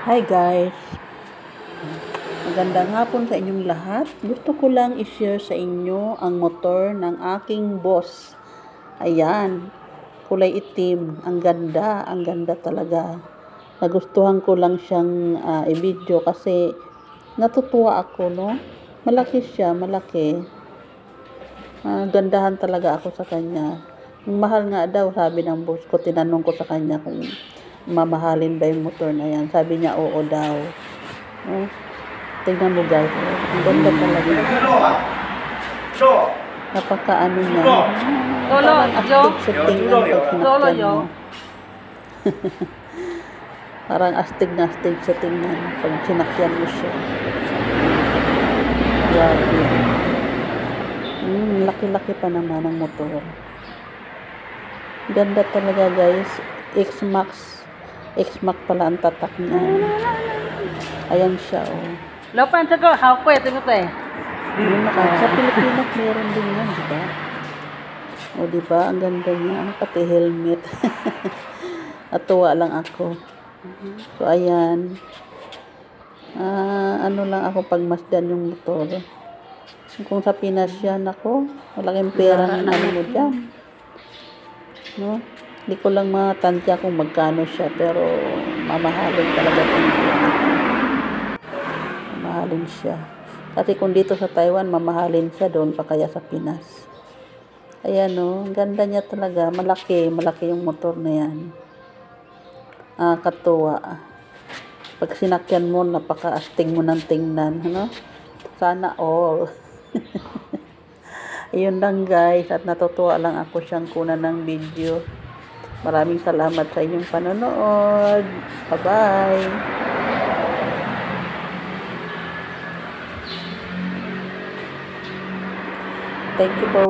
Hi guys! Magandang hapon sa inyong lahat. Gusto ko lang i-share sa inyo ang motor ng aking boss. Ayan, kulay itim. Ang ganda talaga. Nagustuhan ko lang siyang i-video kasi natutuwa ako, no? Malaki siya, malaki. Gandahan talaga ako sa kanya. Mahal nga daw, sabi ng boss ko. Tinanong ko sa kanya kung mamahalin ba yung motor na yan. Sabi niya, oo daw. Oh, tingnan mo guys. Ang ganda talaga. Napakaano niya. Parang astig sa tingnan pag sinakyan mo. Parang astig na astig sa tingnan pag sinakyan mo siya. Grabe. Laki-laki pa naman ang motor. Ganda talaga guys. X-Max pala ang tatak niya. Ayan siya, oh. Lapan sa ko, hawak ito eh. Sa Pilipinas meron din yan, diba? O diba, ang ganda niya. Pati helmet. Natuwa lang ako. So, ayan. Ano lang ako pagmasdan yung motor. Kung sa Pinas yan, ako, malaking pera ng ano mo dyan. No? Hindi ko lang matantya kung magkano siya, pero mamahalin talaga ito. Mamahalin siya. Kasi kung dito sa Taiwan, mamahalin siya doon pa kaya sa Pinas. Ayan o, ang ganda niya talaga. Malaki yung motor na yan. Katuwa. Pag sinakyan mo, napaka-astig mo ng tingnan. Ano? Sana all. Ayun lang guys, at natutuwa lang ako siyang kunan ng video. Maraming salamat sa inyong panonood. Bye-bye. Thank you for watching.